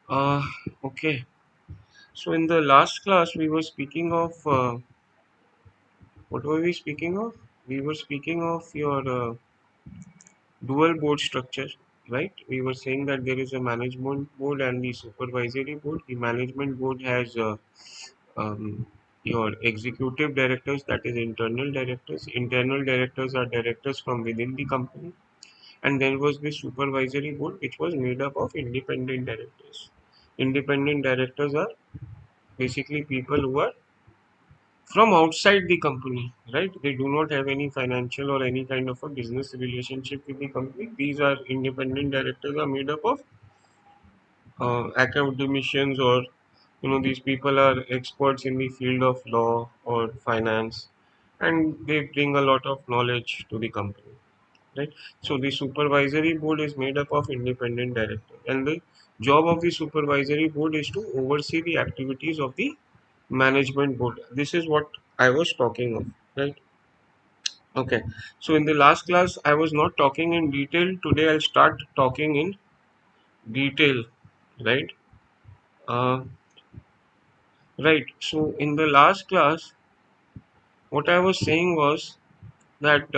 Uh, okay. So in the last class, we were speaking of what were we speaking of? We were speaking of your dual board structure, right? We were saying that there is a management board and the supervisory board. The management board has um, your executive directors, that is internal directors. Internal directors are directors from within the company, and there was the supervisory board, which was made up of independent directors. Independent directors are basically people who are from outside the company, right? They do not have any financial or any kind of a business relationship with the company. These are independent directors are made up of academicians, or these people are experts in the field of law or finance, and they bring a lot of knowledge to the company, right? So the supervisory board is made up of independent directors, and the job of the supervisory board is to oversee the activities of the management board. This is what I was talking of, right? Okay. So in the last class, I was not talking in detail. Today, I'll start talking in detail, right? Uh, right. So in the last class, what I was saying was that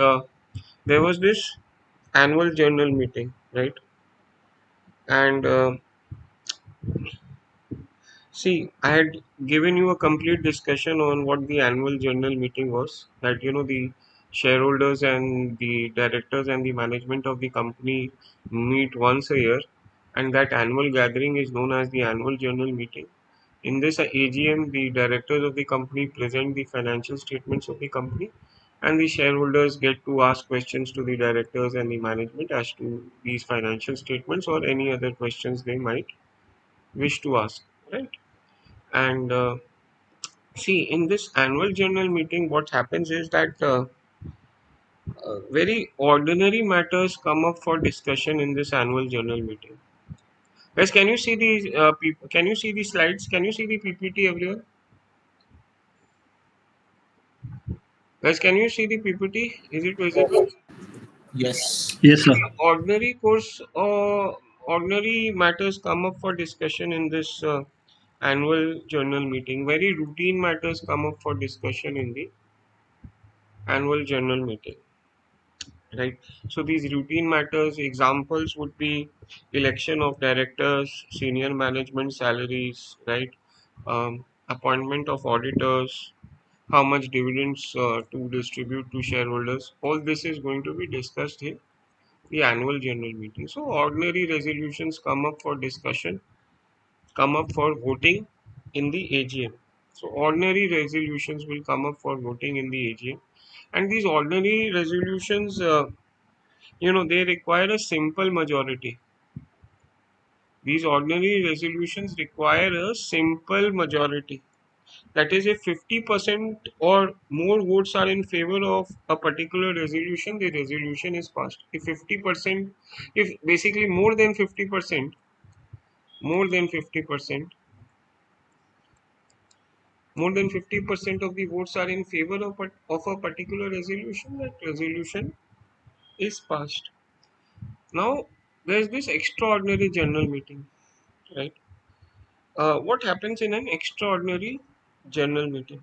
there was this annual journal meeting, right? And see, I had given you a complete discussion on what the annual general meeting was. That the shareholders and the directors and the management of the company meet once a year, and that annual gathering is known as the annual general meeting. In this AGM, the directors of the company present the financial statements of the company, and the shareholders get to ask questions to the directors and the management as to these financial statements or any other questions they might wish to ask, right? And see, in this annual general meeting, what happens is that very ordinary matters come up for discussion in this annual general meeting. Guys, can you see the can you see the slides? Can you see the PPT everyone? Guys, can you see the PPT? Is it visible? Yes. Yes, sir. See, ordinary matters come up for discussion in this annual journal meeting. Very routine matters come up for discussion in the annual journal meeting, right? So these routine matters examples would be election of directors, senior management salaries, right? Appointment of auditors, how much dividends to distribute to shareholders. All this is going to be discussed in the annual general meeting. So ordinary resolutions come up for discussion, come up for voting in the AGM. So ordinary resolutions will come up for voting in the AGM, and these ordinary resolutions they require a simple majority. These ordinary resolutions require a simple majority. That is, if 50% or more votes are in favor of a particular resolution, the resolution is passed. If 50%, if basically more than 50%, more than 50% of the votes are in favor of a particular resolution, that resolution is passed. Now, there is this extraordinary general meeting, right? What happens in an extraordinary general meeting?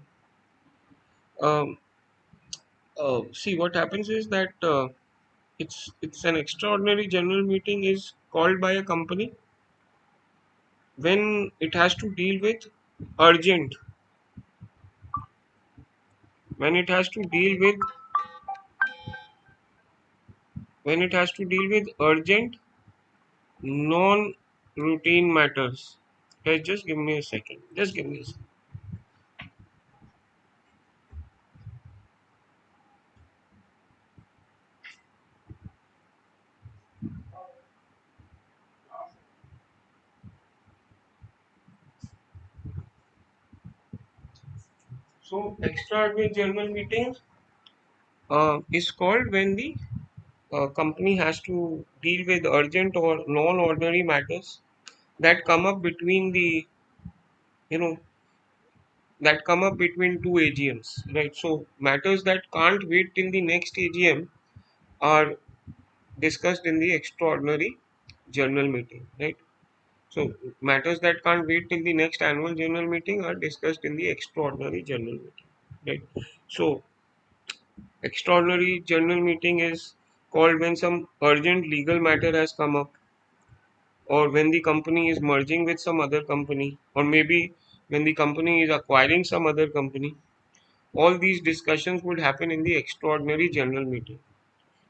Um, see, what happens is that it's an extraordinary general meeting is called by a company when it has to deal with urgent, when it has to deal with when it has to deal with urgent, non-routine matters. Guys, just give me a second. Just give me a second. So, extraordinary general meeting is called when the company has to deal with urgent or non-ordinary matters that come up between the you know that come up between two AGMs, right? So matters that can't wait till the next AGM are discussed in the extraordinary general meeting, right? So matters that can't wait till the next annual general meeting are discussed in the extraordinary general meeting. Right. So extraordinary general meeting is called when some urgent legal matter has come up, or when the company is merging with some other company, or maybe when the company is acquiring some other company. All these discussions would happen in the extraordinary general meeting,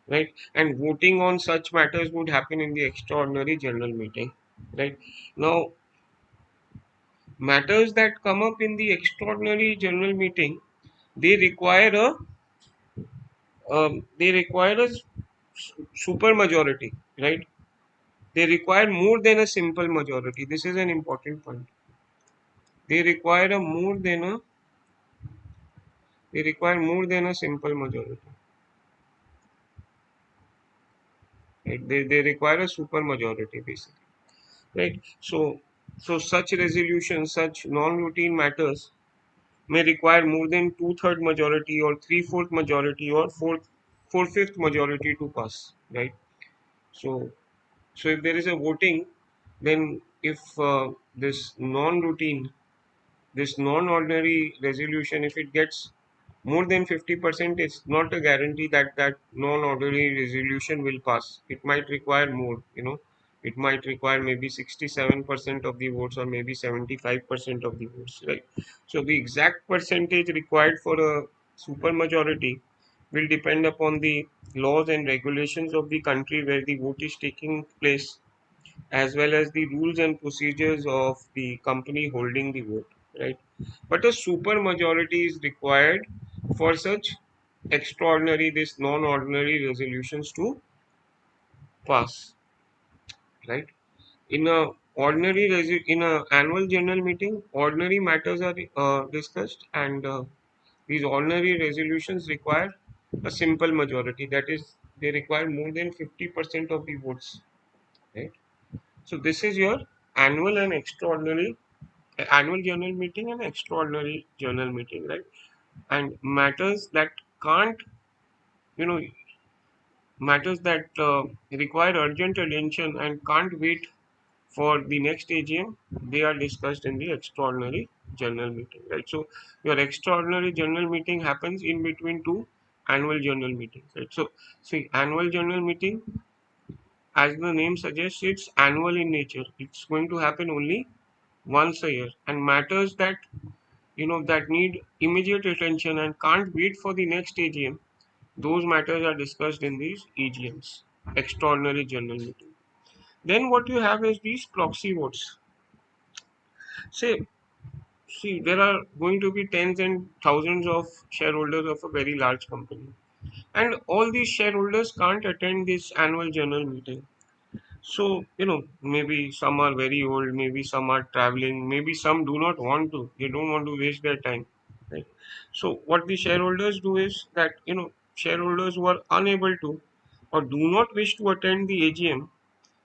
right? And voting on such matters would happen in the extraordinary general meeting, right? Now, matters that come up in the extraordinary general meeting, they require a super majority, right? They require more than a simple majority. This is an important point. They require a more than a they require more than a simple majority. Right? They require a super majority basically. Right? So such resolutions, such non-routine matters may require more than two-third majority or three-fourth majority or four-fifth majority to pass. Right? So so if there is a voting, then if this non-ordinary resolution, if it gets more than 50%, it's not a guarantee that that non-ordinary resolution will pass. It might require more, it might require maybe 67% of the votes or maybe 75% of the votes, right? So the exact percentage required for a super majority will depend upon the laws and regulations of the country where the vote is taking place, as well as the rules and procedures of the company holding the vote, right? But a super majority is required for such extraordinary, this non-ordinary resolutions to pass, right? In a annual general meeting, ordinary matters are discussed, and these ordinary resolutions require a simple majority. That is, they require more than 50% of the votes, right? So this is your annual and extraordinary annual general meeting and extraordinary general meeting, right? And can't you know matters that require urgent attention and can't wait for the next AGM, they are discussed in the extraordinary general meeting, right? So your extraordinary general meeting happens in between two annual general meetings, right? So see, annual general meeting, as the name suggests, it's annual in nature. It's going to happen only once a year, and matters that need immediate attention and can't wait for the next AGM, those matters are discussed in these EGMs, extraordinary general meeting. Then what you have is these proxy votes. Say, see, there are going to be tens and thousands of shareholders of a very large company, and all these shareholders can't attend this annual general meeting. So, maybe some are very old, maybe some are traveling, maybe some do not want to, they don't want to waste their time. Right? So, what the shareholders do is that, shareholders who are unable to or do not wish to attend the AGM,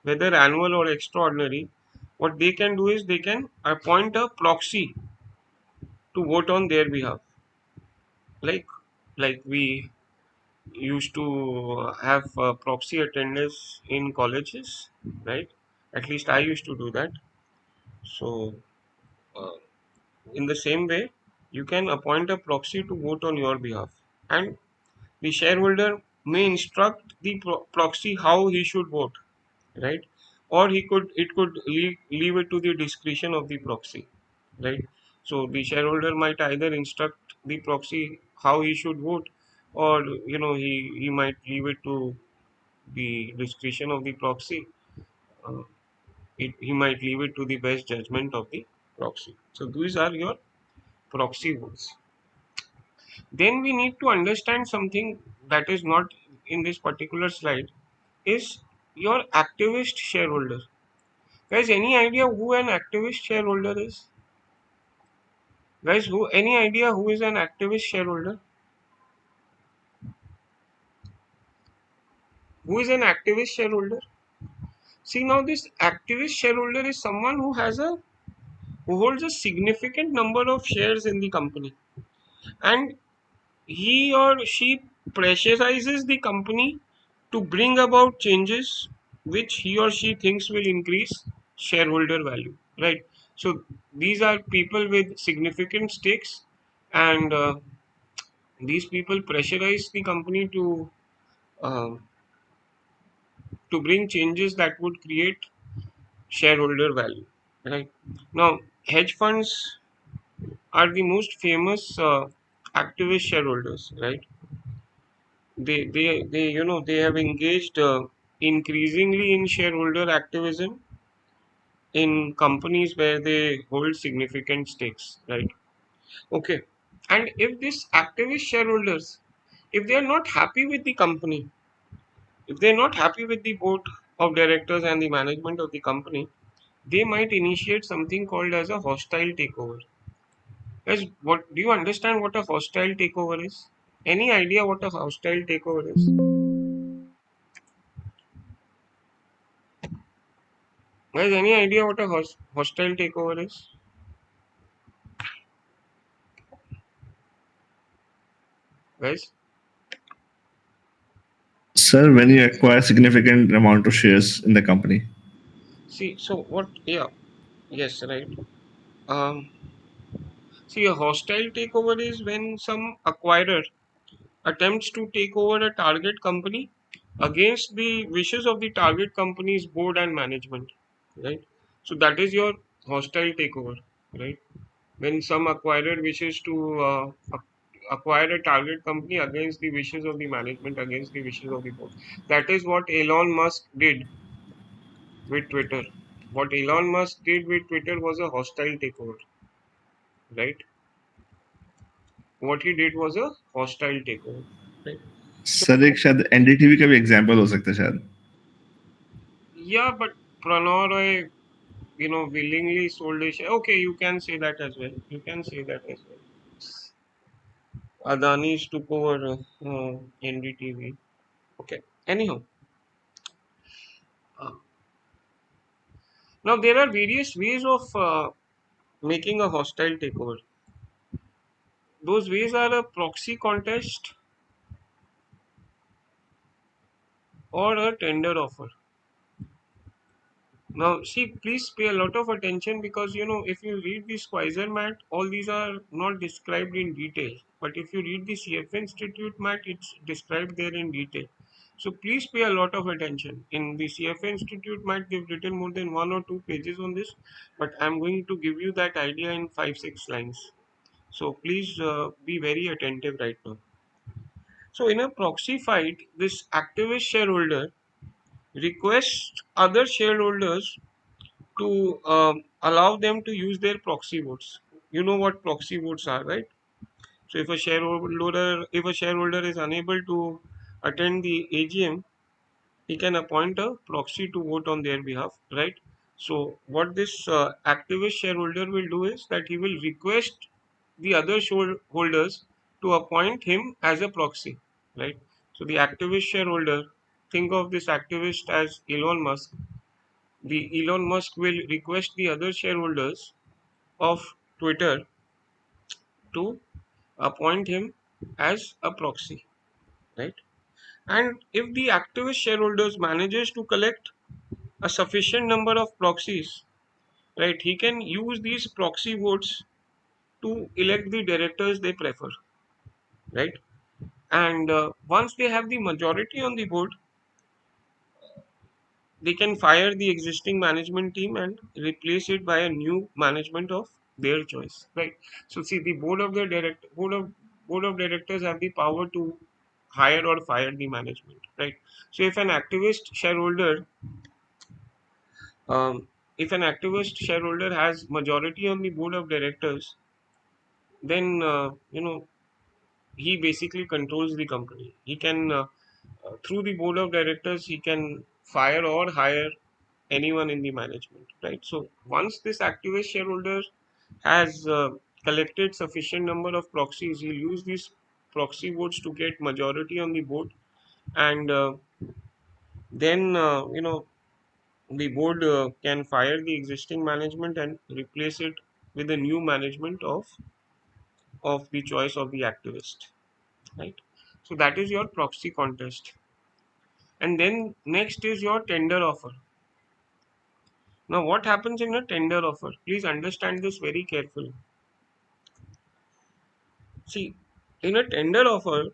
whether annual or extraordinary, what they can do is they can appoint a proxy to vote on their behalf. Like, like we used to have proxy attendance in colleges, right? At least I used to do that. So, uh, in the same way, you can appoint a proxy to vote on your behalf, and the shareholder may instruct the proxy how he should vote, right? Or it could leave it to the discretion of the proxy, right? So the shareholder might either instruct the proxy how he should vote, or he might leave it to the discretion of the proxy. Uh, he might leave it to the best judgment of the proxy. So these are your proxy votes. Then we need to understand something that is not in this particular slide, is your activist shareholder. Guys, any idea who an activist shareholder is? Guys, who any idea who is an activist shareholder? Who is an activist shareholder? See, now this activist shareholder is someone who holds a significant number of shares in the company, and he or she pressurizes the company to bring about changes which he or she thinks will increase. shareholder value, right? So these are people with significant stakes, and these people pressurize the company uh, to bring changes that would create shareholder value, right? Now, hedge funds are the most famous activist shareholders, right? They they have engaged increasingly in shareholder activism in companies where they hold significant stakes, right? Okay. And if these activist shareholders, if they are not happy with the company, if they're not happy with the board of directors and the management of the company, they might initiate something called as a hostile takeover. Guys, what do you understand what a hostile takeover is? Any idea what a hostile takeover is? Guys, any idea what a hostile takeover is? Guys, Sir, when you acquire significant amount of shares in the company. see, so what? Yeah, yes, right. Um, See, a hostile takeover is when some acquirer attempts to take over a target company against the wishes of the target company's board and management, right? So that is your hostile takeover, right? When some acquirer wishes to acquire a target company against the wishes of the management, against the wishes of the board. That is what Elon Musk did with Twitter. What Elon Musk did with Twitter was a hostile takeover, right? What he did was a hostile takeover, right? So sir एक शायद NDTV का भी example हो सकता है शायद. yeah, but Pranay Roy, willingly sold a share. Okay, you can say that as well. You can say that as well. Adani's took over NDTV. Okay. Anyhow, uh, now there are various ways of making a hostile takeover. Those ways are a proxy contest or a tender offer. Now, see, please pay a lot of attention because if you read this Quasar mat, all these are not described in detail. But if you read the CF Institute mat, it's described there in detail. So please pay a lot of attention. In the CF Institute mat, they've written more than 1 or 2 pages on this, but I'm going to give you that idea in 5, 6 lines. So please be very attentive right now. So in a proxy fight, this activist shareholder requests other shareholders to allow them to use their proxy votes. You know what proxy votes are, right? So if a shareholder is unable to attend the AGM, he can appoint a proxy to vote on their behalf, right? So what this activist shareholder will do is that he will request the other shareholders to appoint him as a proxy, right? So the activist shareholder, think of this activist as Elon Musk. The Elon Musk will request the other shareholders of Twitter to appoint him as a proxy, right? And if the activist shareholders manages to collect a sufficient number of proxies, right, he can use these proxy votes to elect the directors they prefer, right? And once they have the majority on the board, they can fire the existing management team and replace it by a new management of their choice, right? So see, the board of directors have the power to hire or fire the management, right? So um, if an activist shareholder has majority on the board of directors, then he basically controls the company. He can through the board of directors, he can fire or hire anyone in the management, right? So once this activist shareholder has collected sufficient number of proxies, he'll use these proxy votes to get majority on the board, and then the board can fire the existing management and replace it with a new management of the choice of the activist, right? So that is your proxy contest. And then next is your tender offer. Now, what happens in a tender offer? Please understand this very carefully. See, in a tender offer,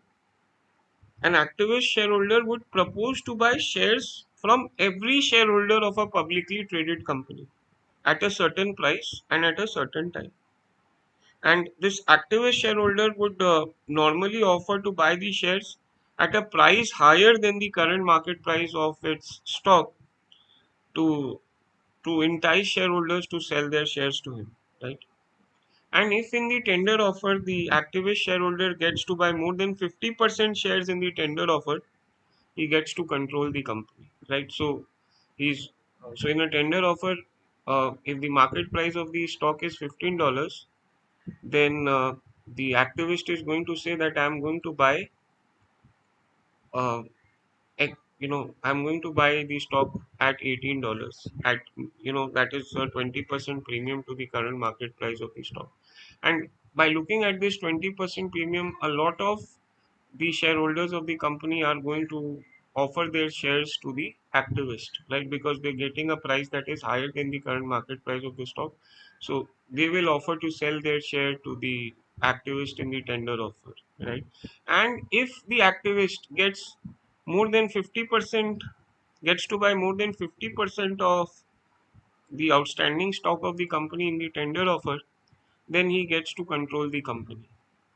an activist shareholder would propose to buy shares from every shareholder of a publicly traded company at a certain price and at a certain time. And this activist shareholder would normally offer to buy the shares at a price higher than the current market price of its stock to entice shareholders to sell their shares to him, right? And if in the tender offer the activist shareholder gets to buy more than 50% shares in the tender offer, he gets to control the company, right? So he's so in a tender offer, if the market price of the stock is $15, then the activist is going to say that I'm going to buy, uh, I'm going to buy the stock at $18. At that is a 20% premium to the current market price of the stock. And by looking at this 20% premium, a lot of the shareholders of the company are going to offer their shares to the activist, right? Because they're getting a price that is higher than the current market price of the stock. So they will offer to sell their share to the activist in the tender offer, right? And if the activist gets more than 50%, gets to buy more than 50% of the outstanding stock of the company in the tender offer, then he gets to control the company,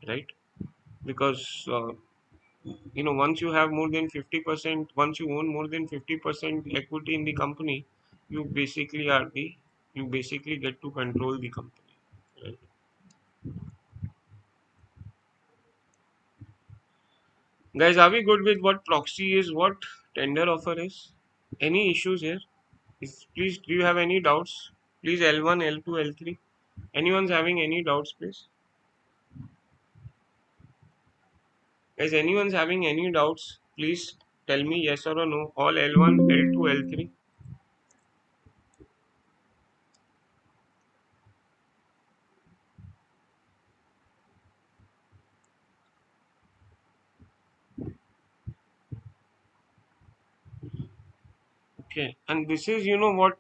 right? Because once you have more than 50%, once you own more than 50% equity in the company, you basically are the you basically get to control the company, right? Guys, are we good with what proxy is, what tender offer is? Any issues here? If, please, do you have any doubts? Please, L1, L2, L3. Anyone's having any doubts, please? Guys, anyone's having any doubts? Please tell me yes or no. All L1, L2, L3. Okay, and this is what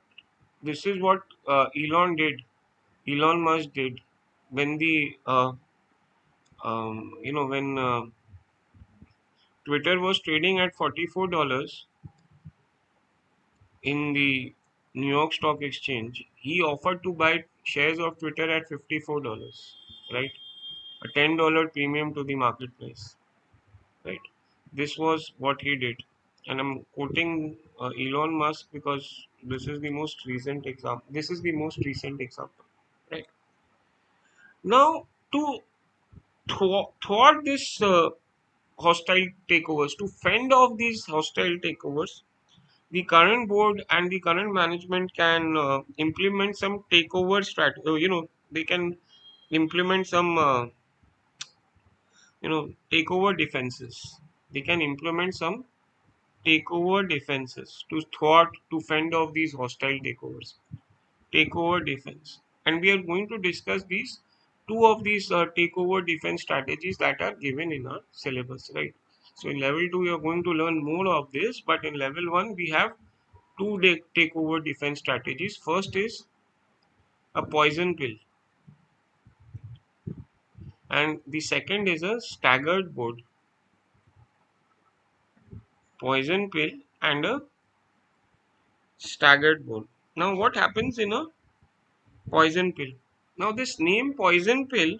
this is what Elon Musk did when the when Twitter was trading at $44 in the New York Stock Exchange. He offered to buy shares of Twitter at $54, right? A $10 premium to the market price, right? This was what he did, and I'm quoting Elon Musk because this is the most recent example. This is the most recent example, right? Now, to thwart this hostile takeovers, to fend off these hostile takeovers, the current board and the current management can implement some takeover strategy. They can implement some takeover defenses. They can implement some takeover defenses to thwart, to fend off these hostile takeovers. Takeover defense, and we are going to discuss these two of these takeover defense strategies that are given in our syllabus, right? So in level 2 you are going to learn more of this, but in level 1 we have two takeover defense strategies. First is a poison pill, and the second is a staggered board. Poison pill and a staggered board. Now what happens in a poison pill? Now this name poison pill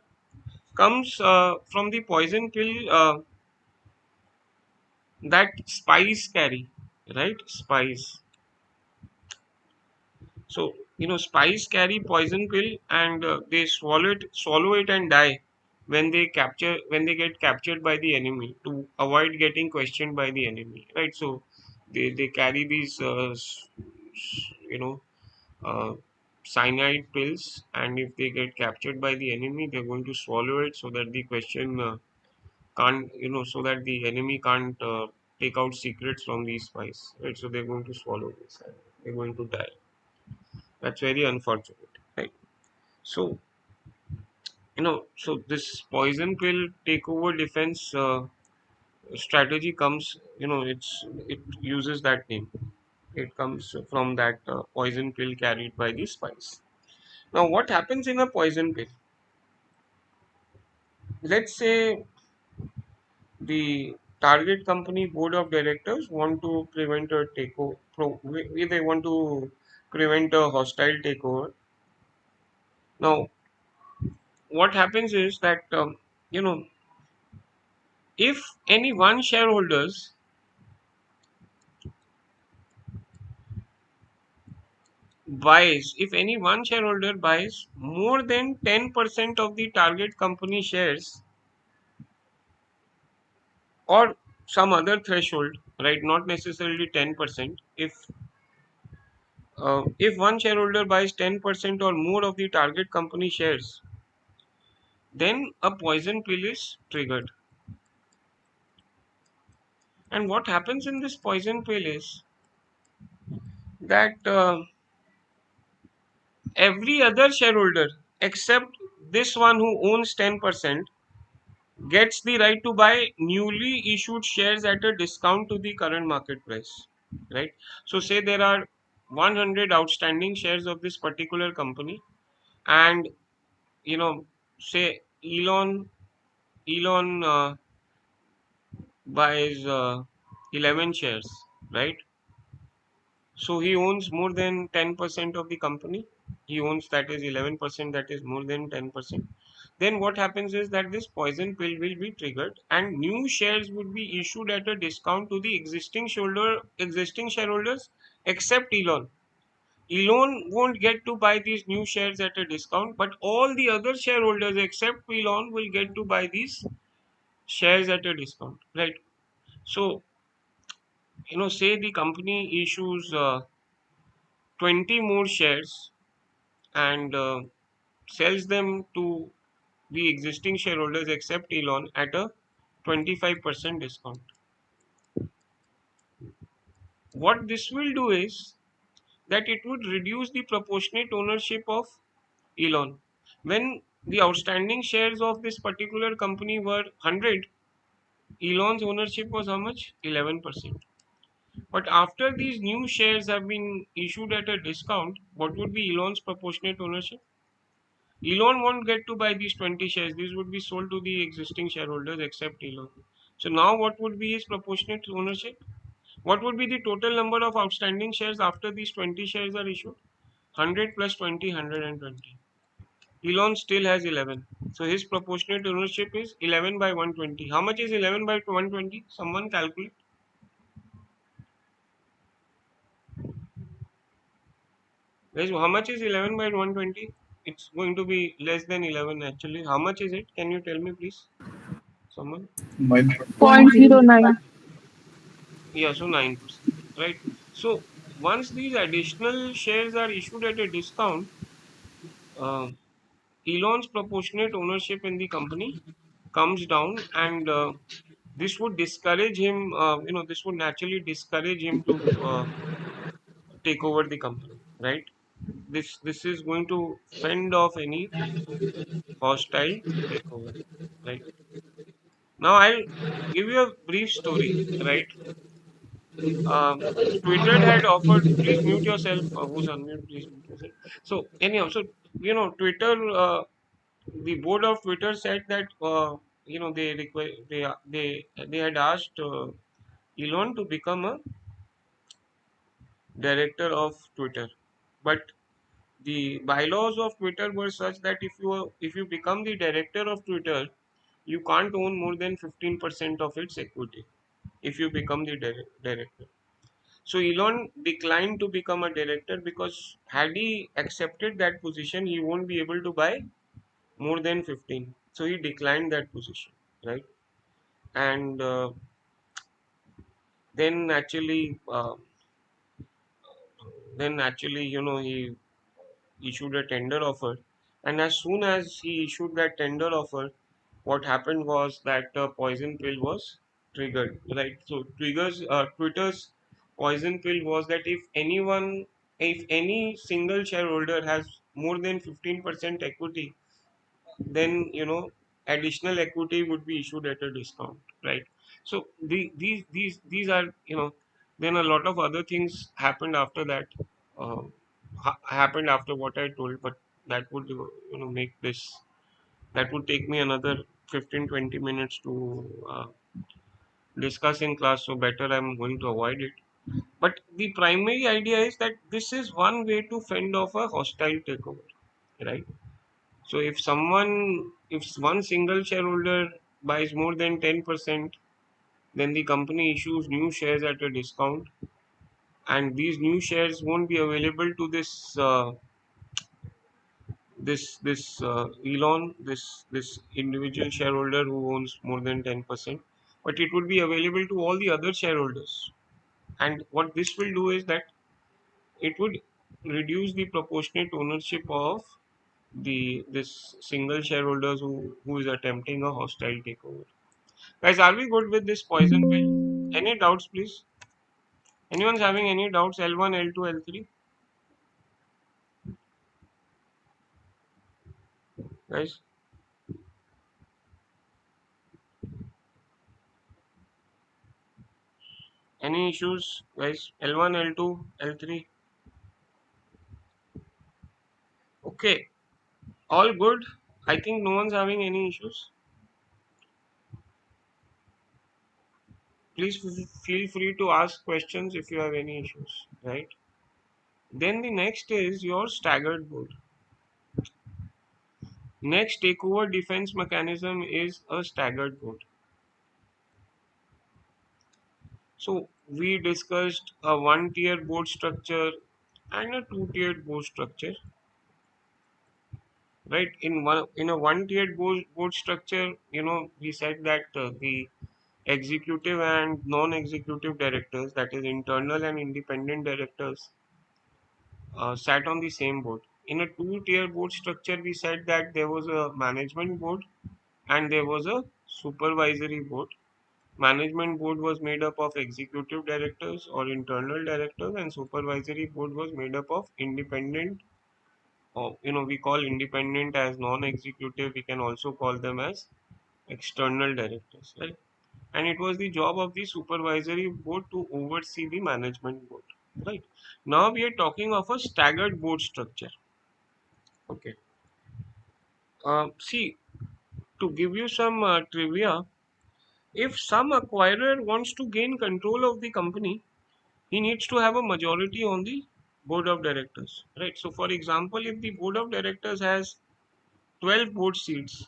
comes from the poison pill that spies carry, right? Spies. So spies carry poison pill, and they swallow it and die when they get captured by the enemy, to avoid getting questioned by the enemy, right? So they carry these you know uh, cyanide pills, and if they get captured by the enemy, they're going to swallow it so that the question can't so that the enemy can't take out secrets from these spies, right? So they're going to swallow this and they're going to die. That's very unfortunate, right? So so this poison pill takeover defense strategy comes, it uses that name. It comes from that poison pill carried by the spice. Now, what happens in a poison pill? Let's say the target company board of directors want to prevent a takeover. They want to prevent a hostile takeover. Now, what happens is that you know if any one shareholders if any one shareholder buys more than 10% of the target company shares or some other threshold, right? Not necessarily 10%. If one shareholder buys 10% or more of the target company shares, then a poison pill is triggered. And what happens in this poison pill is that every other shareholder except this one who owns 10% gets the right to buy newly issued shares at a discount to the current market price, right? So say there are 100 outstanding shares of this particular company, and you know say Elon buys 11 shares, right? So he owns more than 10% of the company. He owns, that is 11%, that is more than 10%. Then what happens is that this poison pill will be triggered and new shares would be issued at a discount to the existing shareholders except Elon. Elon won't get to buy these new shares at a discount, but all the other shareholders except Elon will get to buy these shares at a discount, right? So, say the company issues 20 more shares and sells them to the existing shareholders except Elon at a 25% discount. What this will do is that it would reduce the proportionate ownership of Elon. When the outstanding shares of this particular company were 100, Elon's ownership was how much? 11%. But after these new shares have been issued at a discount, what would be Elon's proportionate ownership? Elon won't get to buy these 20 shares. These would be sold to the existing shareholders except Elon. So now what would be his proportionate ownership? What would be the total number of outstanding shares after these 20 shares are issued? 100 plus 20, 120. Elon still has 11. So his proportionate ownership is 11 by 120. How much is 11 by 120? Someone calculate. Guys, how much is 11 by 120? It's going to be less than 11 actually. How much is it? Can you tell me please? Someone? My 0.09. Yeah, so 9%, right? So once these additional shares are issued at a discount, uh, Elon's proportionate ownership in the company comes down, and this would discourage him. This would naturally discourage him to take over the company, right? This is going to fend off any hostile takeover, right? Now I'll give you a brief story, right? Um, Twitter had offered. Please mute yourself. Who's unmute? Please mute yourself. So anyhow, so Twitter. The board of Twitter said that they had asked Elon to become a director of Twitter, but the bylaws of Twitter were such that if you become the director of Twitter, you can't own more than 15% of its equity if you become the director. So Elon declined to become a director because had he accepted that position, he won't be able to buy more than 15. So he declined that position, right? And then actually, he issued a tender offer. And as soon as he issued that tender offer, what happened was that poison pill was triggered, right? So Twitter's poison pill was that if any single shareholder has more than 15% equity, then additional equity would be issued at a discount, right? So these are Then a lot of other things happened after that. Uh, happened after what I told, but that would make this, that would take me another 15-20 minutes to discuss in class. So better I'm going to avoid it. But the primary idea is that this is one way to fend off a hostile takeover, right? So if one single shareholder buys more than 10%, then the company issues new shares at a discount, and these new shares won't be available to Elon, this individual shareholder who owns more than 10%, but it would be available to all the other shareholders. And what this will do is that it would reduce the proportionate ownership of the this single shareholders who is attempting a hostile takeover. Guys, are we good with this poison pill? Any doubts, please? Anyone's having any doubts? L1, L2, L3, guys. Any issues, guys? L1, L2, L3. Okay, all good. I think no one's having any issues. Please feel free to ask questions if you have any issues, right? Then the next is your staggered board. Next takeover defense mechanism is a staggered board. So we discussed a one-tier board structure and a two-tiered board structure, right? In a one-tiered board structure, we said that the executive and non-executive directors, that is internal and independent directors, sat on the same board. In a two-tier board structure, we said that there was a management board and there was a supervisory board. Management board was made up of executive directors or internal directors, and supervisory board was made up of independent. Or we call independent as non-executive. We can also call them as external directors, right? And it was the job of the supervisory board to oversee the management board, right? Now we are talking of a staggered board structure. Okay. See, to give you some trivia, if some acquirer wants to gain control of the company, he needs to have a majority on the board of directors, right? So for example, if the board of directors has 12 board seats,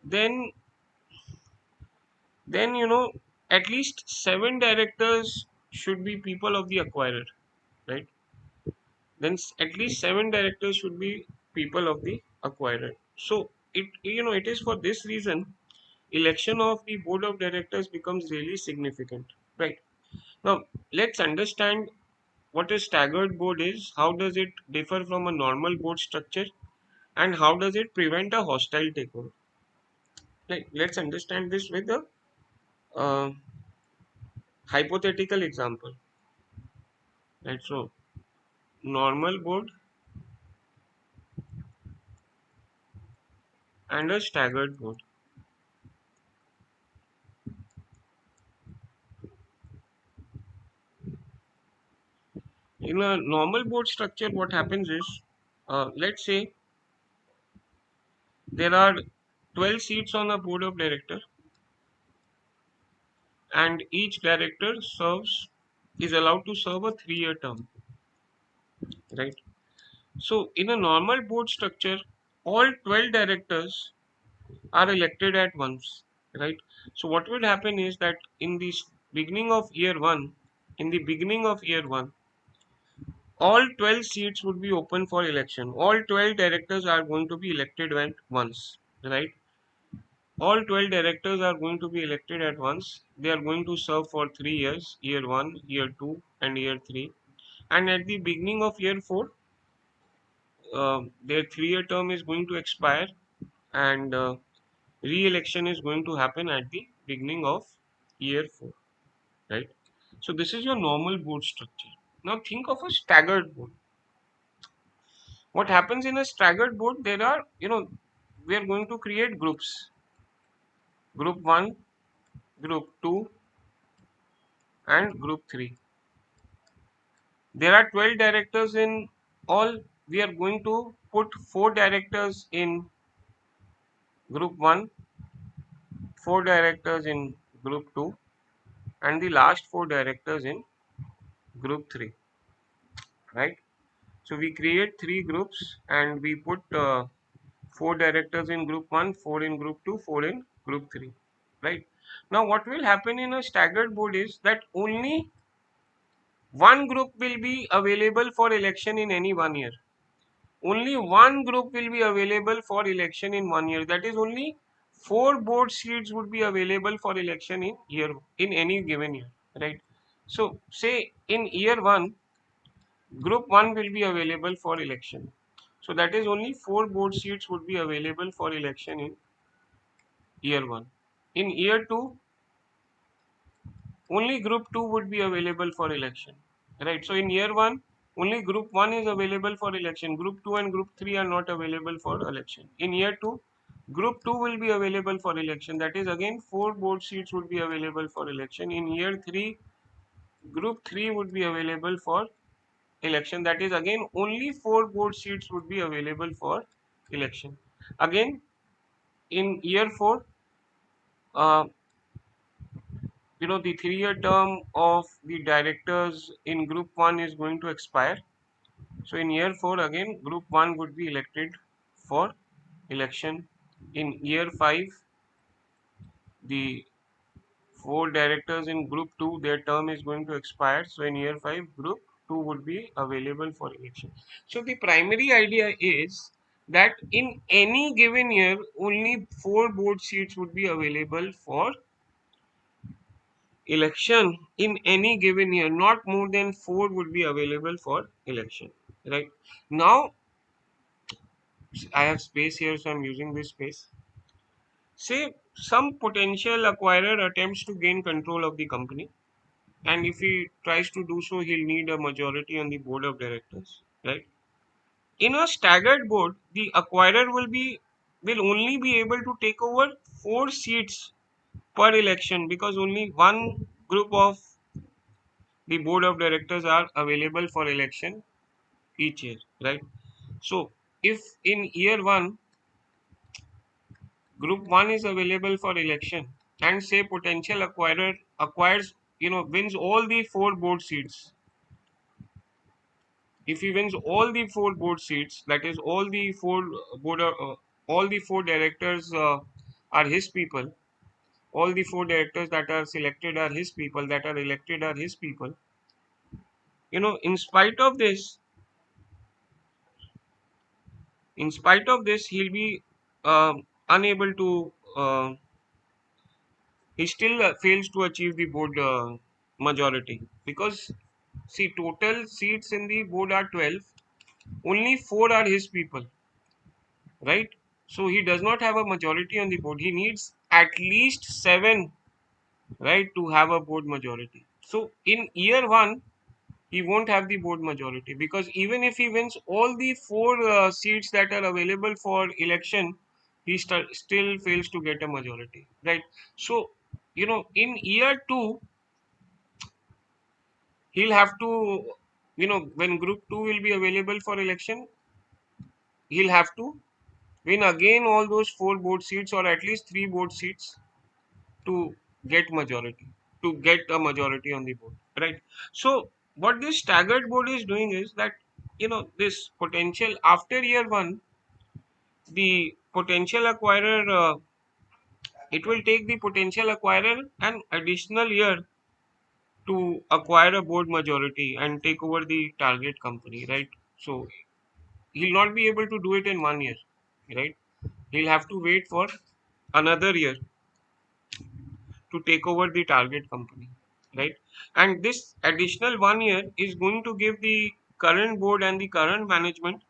then then at least 7 directors should be people of the acquirer, right? Then at least 7 directors should be people of the acquirer. So it is for this reason election of the board of directors becomes really significant, right? Now let's understand what a staggered board is, how does it differ from a normal board structure, and how does it prevent a hostile takeover. Right, let's understand this with a uh, hypothetical example. Right, so normal board and a staggered board. In a normal board structure, what happens is, let's say there are 12 seats on a board of director, and each director is allowed to serve a 3-year term, right? So in a normal board structure, all 12 directors are elected at once, right? So what will happen is that beginning of year one, in the beginning of year one, all 12 seats would be open for election. All 12 directors are going to be elected at once, right? All 12 directors are going to be elected at once. They are going to serve for 3 years, year one, year two, and year three. And at the beginning of year four, their 3-year term is going to expire, and re-election is going to happen at the beginning of year 4, right? So this is your normal board structure. Now think of a staggered board. What happens in a staggered board, there are, we are going to create groups. Group 1, group 2, and group 3. There are 12 directors in all. We are going to put 4 directors in group 1, 4 directors in group 2, and the last 4 directors in group 3, right? So we create 3 groups and we put 4 directors in group 1, 4 in group 2, 4 in group 3, right? Now what will happen in a staggered board is that only one group will be available for election in any 1 year. Only one group will be available for election in 1 year. That is, only 4 board seats would be available for election in any given year, right? So say in year 1, group 1 will be available for election. So that is, only 4 board seats would be available for election in year 1. In year 2, only group 2 would be available for election, right? So in year 1, only group 1 is available for election. Group 2 and group 3 are not available for election. In year 2, group 2 will be available for election. That is, again 4 board seats would be available for election. In year 3, group 3 would be available for election. That is, again only 4 board seats would be available for election. Again in year 4, uh, the 3-year term of the directors in group 1 is going to expire. So in year 4, again group 1 would be elected for election. In year 5, the 4 directors in group 2, their term is going to expire. So in year 5, group 2 would be available for election. So the primary idea is that in any given year, only 4 board seats would be available for election in any given year. Not more than 4 would be available for election, right? Now I have space here, so I'm using this space. Say some potential acquirer attempts to gain control of the company, and if he tries to do so, he'll need a majority on the board of directors, right? In a staggered board, the acquirer will only be able to take over 4 seats per election, because only one group of the board of directors are available for election each year, right? So if in year 1, group 1 is available for election, and say potential acquirer acquires, wins all the 4 board seats. If he wins all the 4 board seats, that is, all the 4 directors are his people, all the 4 directors that are selected are his people, that are elected are his people. In spite of this, he'll be unable to. He still fails to achieve the board majority, because see, total seats in the board are 12. Only 4 are his people, right? So he does not have a majority on the board. He needs at least 7, right, to have a board majority. So in year 1, he won't have the board majority, because even if he wins all the 4 seats that are available for election, he still fails to get a majority, right? So in year 2, he'll have to, when group 2 will be available for election, he'll have to win again all those 4 board seats, or at least 3 board seats, to get majority, to get a majority on the board, right? So what this staggered board is doing is that, this potential, after year 1, the potential acquirer, it will take the potential acquirer an additional year to acquire a board majority and take over the target company, right? So he'll not be able to do it in 1 year, right? He'll have to wait for another year to take over the target company, right? And this additional 1 year is going to give the current board and the current management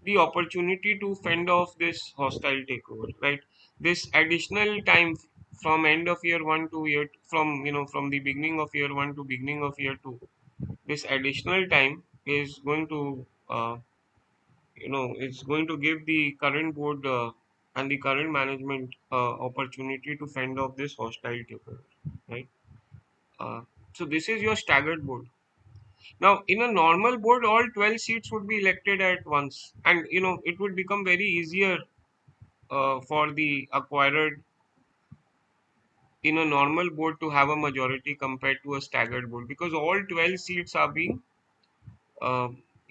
the opportunity to fend off this hostile takeover, right? This additional time from end of year 1 to year, from the beginning of year 1 to beginning of year 2, this additional time is going to, it's going to give the current board and the current management opportunity to fend off this hostility, right? So this is your staggered board. Now, in a normal board, all 12 seats would be elected at once, and it would become very easier for the acquired in a normal board to have a majority compared to a staggered board, because all 12 seats are being uh,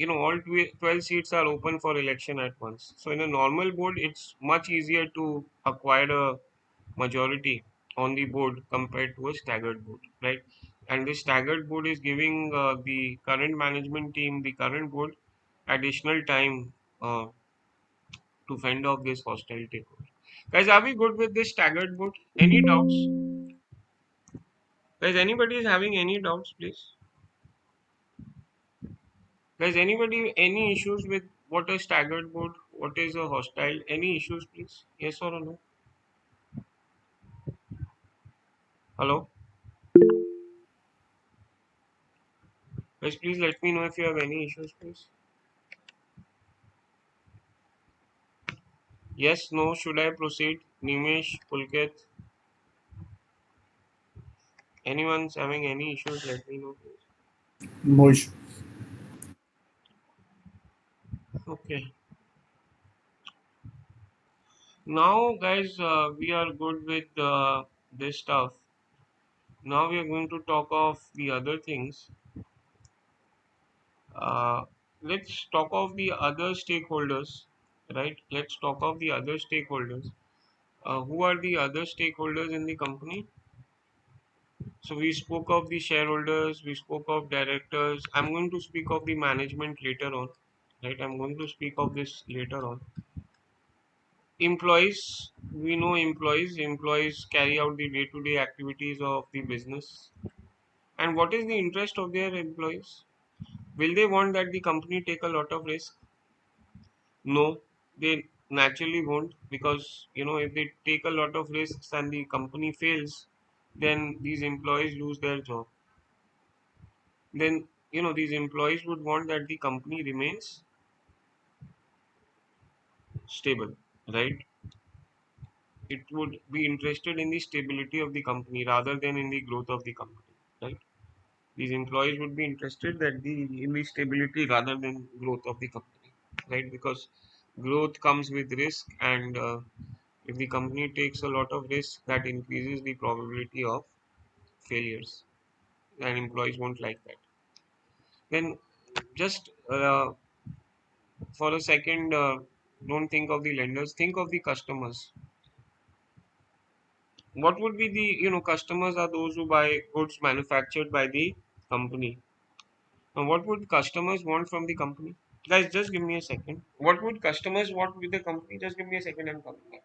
all 12 seats are open for election at once. So in a normal board, it's much easier to acquire a majority on the board compared to a staggered board, right? And the staggered board is giving the current management team, the current board, additional time to fend off this hostile takeover. Guys, are we good with this staggered board? Any doubts? Guys, anybody is having any doubts, please? Guys, anybody any issues with what a staggered board? What is a hostile? Any issues, please? Yes or no? Hello? Guys, please let me know if you have any issues, please. Yes, no, should I proceed? Nimesh, Pulkit, anyone's having any issues, let me know, please. No issue. Okay. Now, guys, we are good with this stuff. Now we are going to talk of the other things. Uh, let's talk of the other stakeholders, right? Let's talk of the other stakeholders. Who are the other stakeholders in the company? So we spoke of the shareholders, we spoke of directors. I'm going to speak of the management later on, right? I'm going to speak of this later on. Employees, we know employees. Employees carry out the day-to-day activities of the business. And what is the interest of their employees? Will they want that the company take a lot of risk? No, they naturally won't, because if they take a lot of risks and the company fails, then these employees lose their job. Then these employees would want that the company remains stable, right? It would be interested in the stability of the company rather than in the growth of the company, right? These employees would be interested that the in the stability rather than growth of the company, right? Because growth comes with risk, and if the company takes a lot of risk, that increases the probability of failures, and employees won't like that. Then just for a second, don't think of the lenders, think of the customers. What would be the customers are those who buy goods manufactured by the company. Now what would customers want from the company? Guys, just give me a second. What would customers want with the company? Just give me a second, I'm coming back.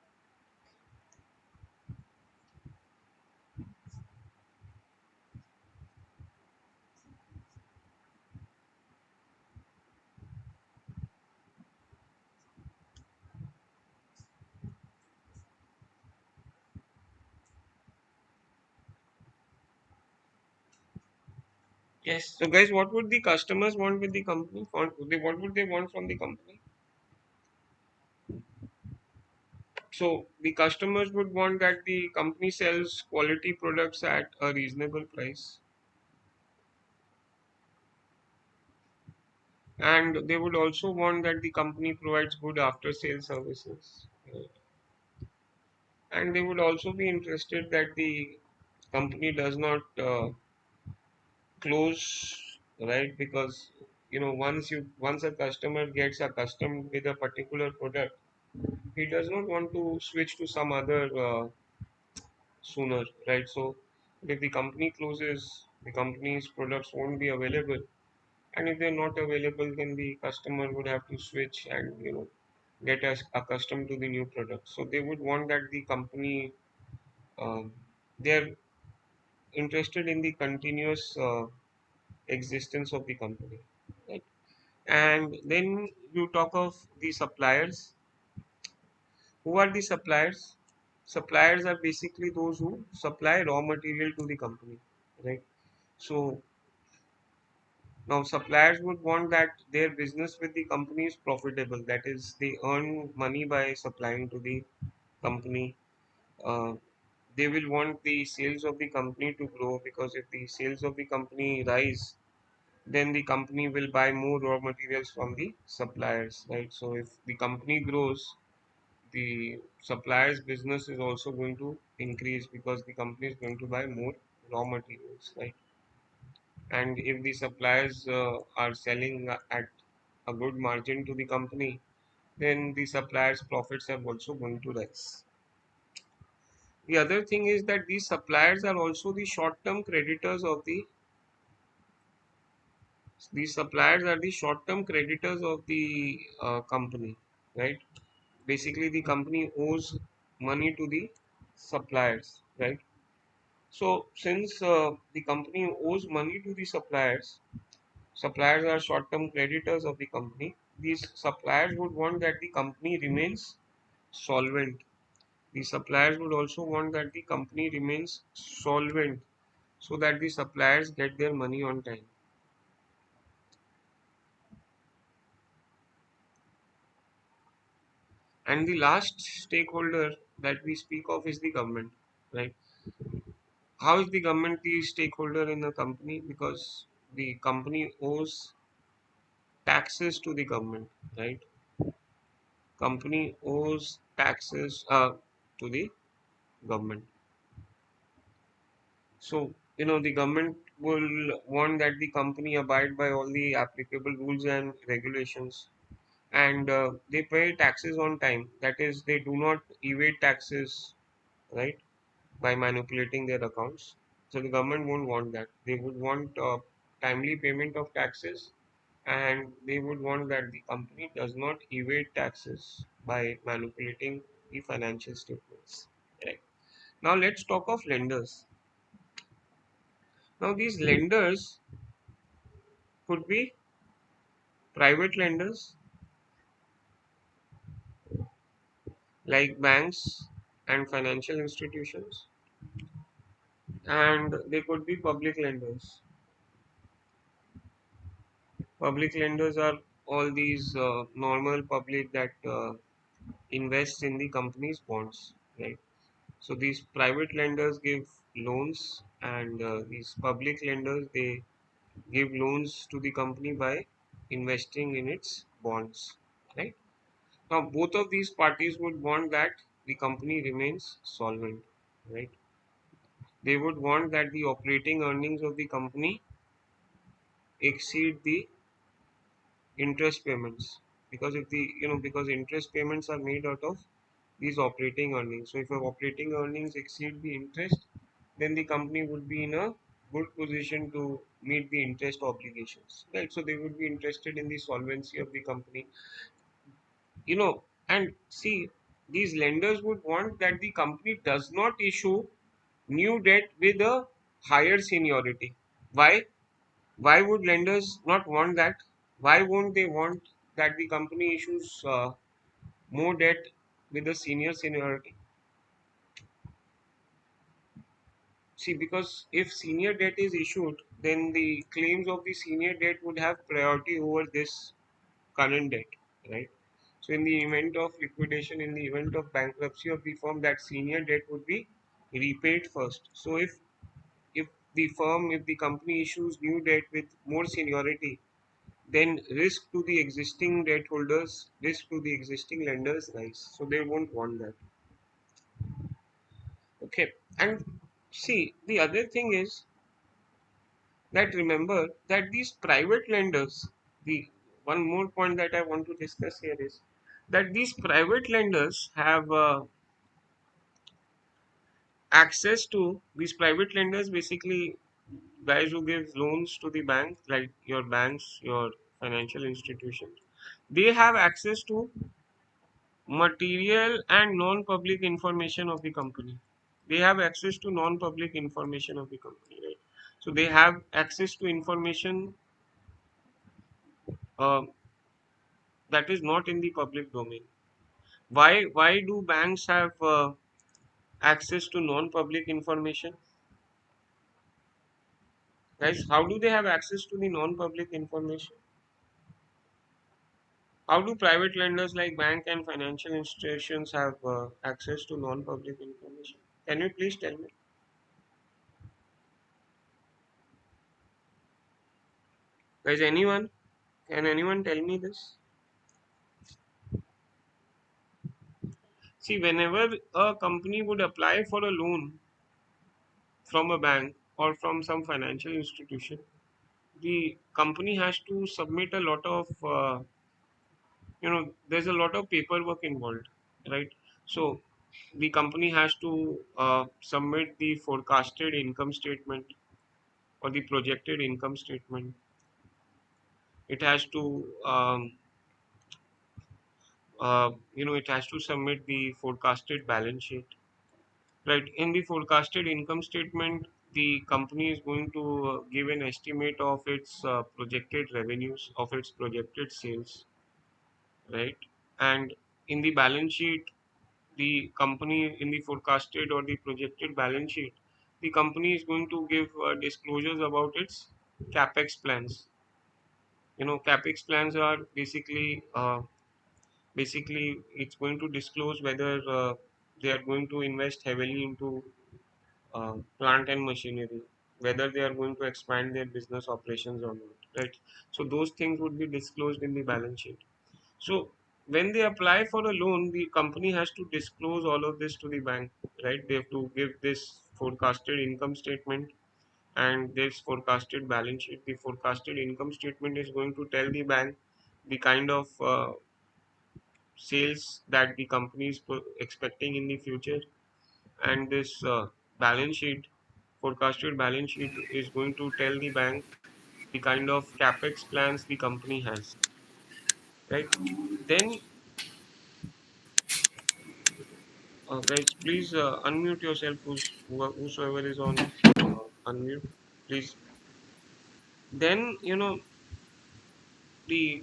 Yes, so guys, what would the customers want with the company? What would they want from the company? So the customers would want that the company sells quality products at a reasonable price, and they would also want that the company provides good after sales services. And they would also be interested that the company does not close, right? Because once a customer gets accustomed with a particular product, he does not want to switch to some other sooner, right? So if the company closes, the company's products won't be available, and if they're not available, then the customer would have to switch and get us accustomed to the new product. So they would want that the company, um, they're interested in the continuous existence of the company, right? And then you talk of the suppliers. Who are the suppliers? Suppliers are basically those who supply raw material to the company, right? So now suppliers would want that their business with the company is profitable. That is, they earn money by supplying to the company. Uh, they will want the sales of the company to grow, because if the sales of the company rise, then the company will buy more raw materials from the suppliers, right? So if the company grows, the suppliers business is also going to increase, because the company is going to buy more raw materials, right? And if the suppliers are selling at a good margin to the company, then the suppliers profits are also going to rise. The other thing is that these suppliers are also the short term creditors of the company, right? Basically the company owes money to the suppliers, right? So since the company owes money to the suppliers are short term creditors of the company. These suppliers would want that the company remains solvent. The suppliers would also want that the company remains solvent, so that the suppliers get their money on time. And the last stakeholder that we speak of is the government, right? How is the government the stakeholder in a company? Because the company owes taxes to the government, right? Company owes taxes to the government. So, the government will want that the company abide by all the applicable rules and regulations, and they pay taxes on time. That is, they do not evade taxes, right, by manipulating their accounts. So the government won't want that. They would want timely payment of taxes, and they would want that the company does not evade taxes by manipulating the financial statements. Right. Now let's talk of lenders. Now these lenders could be private lenders like banks and financial institutions, and they could be public lenders. Public lenders are all these normal public that invest in the company's bonds, right? So these private lenders give loans, and these public lenders, they give loans to the company by investing in its bonds, right? Now both of these parties would want that the company remains solvent, right? They would want that the operating earnings of the company exceed the interest payments, because if the because interest payments are made out of these operating earnings. So if your operating earnings exceed the interest, then the company would be in a good position to meet the interest obligations, right? So they would be interested in the solvency of the company, and see, these lenders would want that the company does not issue new debt with a higher seniority. Why would lenders not want that? Why won't they want that the company issues more debt with a seniority? See, because if senior debt is issued, then the claims of the senior debt would have priority over this current debt, right? So, in the event of liquidation, in the event of bankruptcy of the firm, that senior debt would be repaid first. So, if the company issues new debt with more seniority, then risk to the existing debt holders, risk to the existing lenders rise. So, they won't want that. Okay, and see, the other thing is that remember that these private lenders, the one more point that I want to discuss here is that these private lenders have access to these private lenders, basically guys who give loans to the bank, like your banks, your financial institutions. They have access to material and non-public information of the company. They have access to non-public information of the company, right? So they have access to information uh, that is not in the public domain. Why do banks have access to non-public information? Guys, how do they have access to the non-public information? How do private lenders like bank and financial institutions have access to non-public information? Can you please tell me? Guys, anyone? Can anyone tell me this? See, whenever a company would apply for a loan from a bank or from some financial institution, the company has to submit a lot of, there's a lot of paperwork involved, right? So the company has to submit the forecasted income statement or the projected income statement. It has to, it has to submit the forecasted balance sheet. Right. In the forecasted income statement, the company is going to give an estimate of its projected revenues, of its projected sales, right? And in the balance sheet, the company in the forecasted or the projected balance sheet, the company is going to give disclosures about its capex plans. Capex plans are basically it's going to disclose whether they are going to invest heavily into plant and machinery, whether they are going to expand their business operations or not, right? So those things would be disclosed in the balance sheet. So when they apply for a loan, the company has to disclose all of this to the bank, right? They have to give this forecasted income statement and this forecasted balance sheet. The forecasted income statement is going to tell the bank the kind of sales that the company is expecting in the future, and this balance sheet forecasted balance sheet is going to tell the bank the kind of capex plans the company has, right? Then guys, please unmute yourself, whosoever is on unmute, please. Then the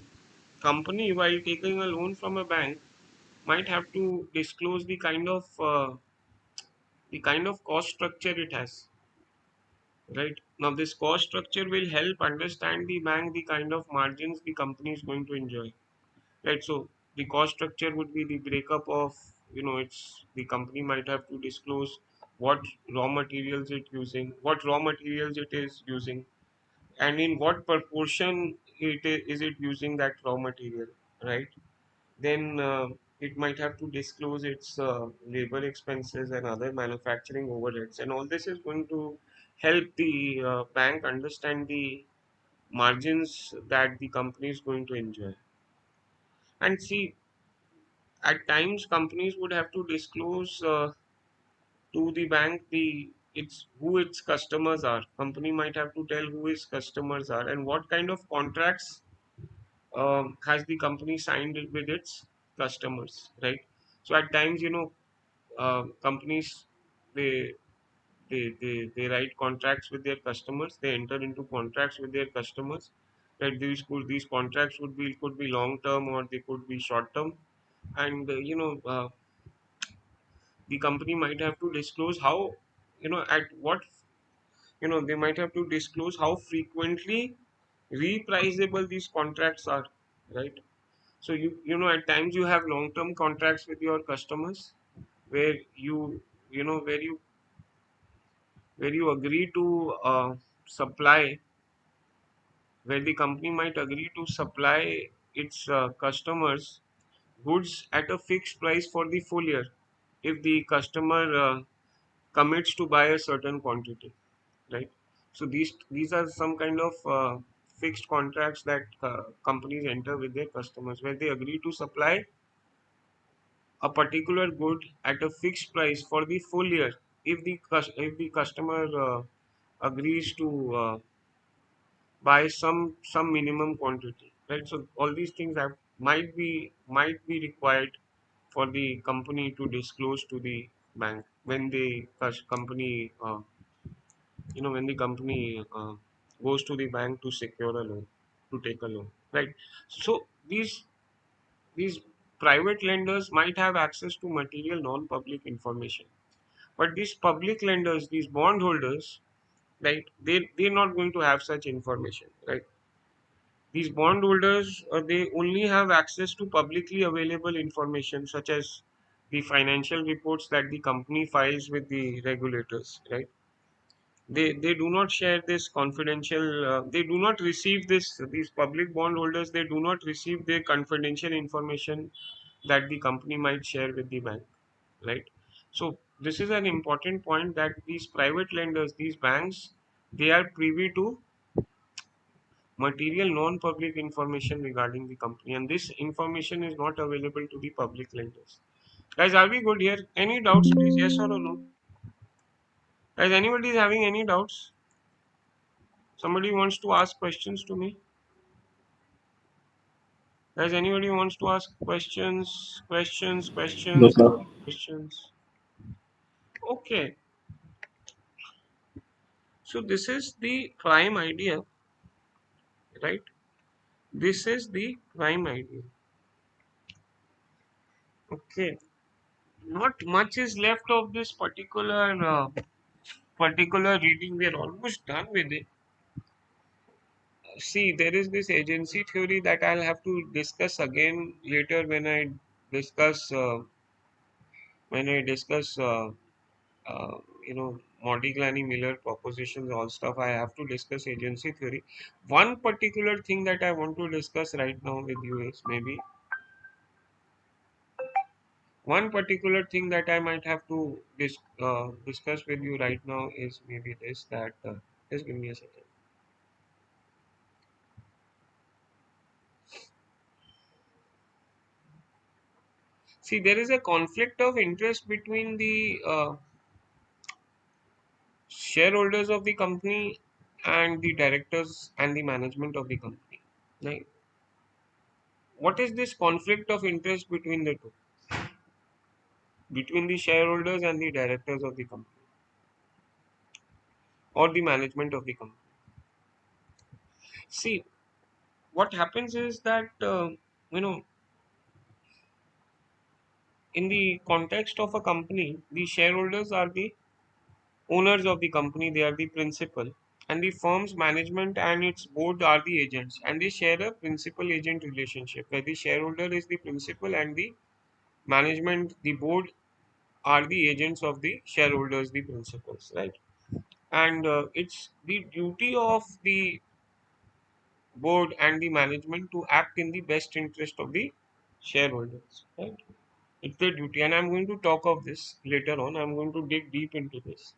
company, while taking a loan from a bank, might have to disclose the kind of cost structure it has, right? Now this cost structure will help understand the bank the kind of margins the company is going to enjoy, right? So the cost structure would be the breakup of, it's the company might have to disclose what raw materials it is using, and in what proportion is it using that raw material, right? Then it might have to disclose its labor expenses and other manufacturing overheads, and all this is going to help the bank understand the margins that the company is going to enjoy. And see, at times companies would have to disclose to the bank the its who its customers are. Company might have to tell who its customers are and what kind of contracts has the company signed with its customers, right? So at times, companies, they they write contracts with their customers, they enter into contracts with their customers, that these contracts could be long term or they could be short term. And the company might have to disclose how, at what, they might have to disclose how frequently repriceable these contracts are, right? So at times you have long term contracts with your customers, where you agree to supply, where the company might agree to supply its customers goods at a fixed price for the full year if the customer commits to buy a certain quantity, right? So these are some kind of fixed contracts that companies enter with their customers, where they agree to supply a particular good at a fixed price for the full year if the customer agrees to buy some minimum quantity, right? So all these things might be required for the company to disclose to the bank when the company when the company goes to the bank to secure a loan, to take a loan, right? So these private lenders might have access to material non-public information, but these public lenders, these bondholders, right, they're not going to have such information, right? These bondholders, they only have access to publicly available information, such as the financial reports that the company files with the regulators, right? They do not share this confidential. They do not receive this. These public bondholders, they do not receive the confidential information that the company might share with the bank, right? So this is an important point, that these private lenders, these banks, they are privy to material non-public information regarding the company, and this information is not available to the public lenders. Guys, are we good here? Any doubts, please? Yes or no? Guys, anybody is having any doubts? Somebody wants to ask questions to me? Guys, anybody wants to ask questions? Questions, No, questions, sir. questions. Okay, so this is the prime idea, right? This is the prime idea. Okay, not much is left of this particular reading. We are almost done with it. See, there is this agency theory that I'll have to discuss again later discuss uh, when I discuss uh, Modigliani Miller propositions, all stuff. I have to discuss agency theory. One particular thing that I want to discuss right now with you is maybe one particular thing that I might have to discuss with you right now is maybe this, that just give me a second. See, there is a conflict of interest between the shareholders of the company and the directors and the management of the company. Right? What is this conflict of interest between the two? Between the shareholders and the directors of the company or the management of the company. See, what happens is that, you know, in the context of a company, the shareholders are the owners of the company, they are the principal, and the firm's management and its board are the agents, and they share a principal agent relationship where the shareholder is the principal and the management, the board, are the agents of the shareholders, the principals, right? And it's the duty of the board and the management to act in the best interest of the shareholders, right? It's their duty, and I'm going to talk of this later on. I'm going to dig deep into this.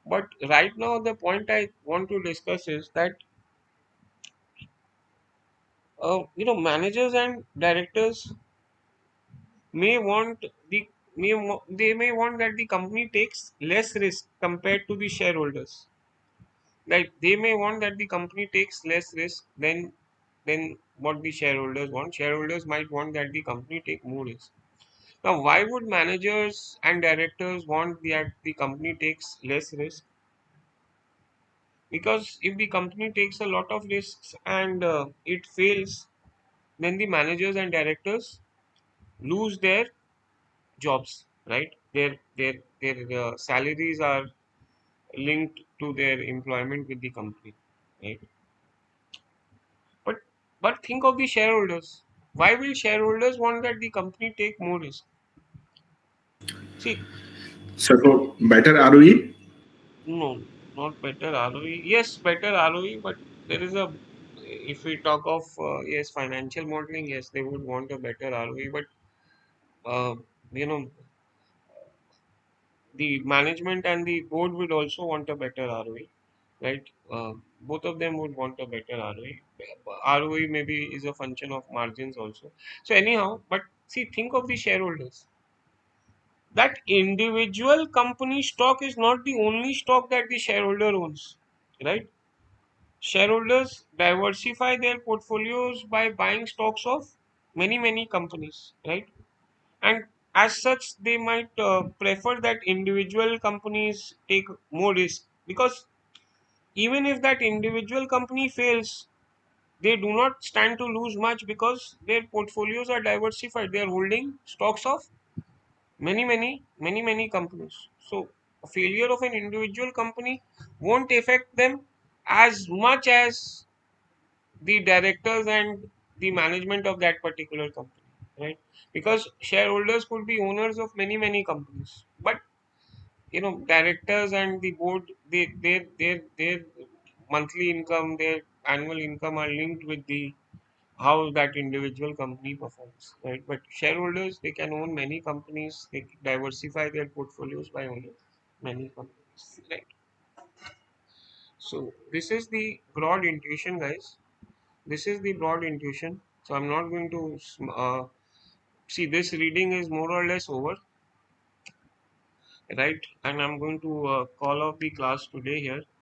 But right now, the point I want to discuss is that managers and directors may want they may want that the company takes less risk compared to the shareholders. Like they may want that the company takes less risk than what the shareholders want. Shareholders might want that the company take more risk. Now, why would managers and directors want that the company takes less risk? Because if the company takes a lot of risks and it fails, then the managers and directors lose their jobs, right? Their salaries are linked to their employment with the company, right? But but think of the shareholders. Why will shareholders want that the company take more risk? See, So for better ROE. no, not better ROE. Yes, better ROE, but there is a if we talk of yes financial modeling, yes they would want a better ROE, but uh, you know the management and the board would also want a better ROE, right? Both of them would want a better ROE. ROE maybe is a function of margins also. So anyhow, but see, think of the shareholders. That individual company stock is not the only stock that the shareholder owns, right? Shareholders diversify their portfolios by buying stocks of many companies, right? And as such they might prefer that individual companies take more risk, because even if that individual company fails, they do not stand to lose much because their portfolios are diversified. They are holding stocks of many companies. So a failure of an individual company won't affect them as much as the directors and the management of that particular company. right? Because shareholders could be owners of many companies, but directors and the board, their monthly income, their annual income are linked with the how that individual company performs, right? But shareholders, they can own many companies, they can diversify their portfolios by owning many companies, right? So this is the broad intuition, guys. This is the broad intuition. So I'm not going to see, this reading is more or less over, right? And I'm going to call off the class today here.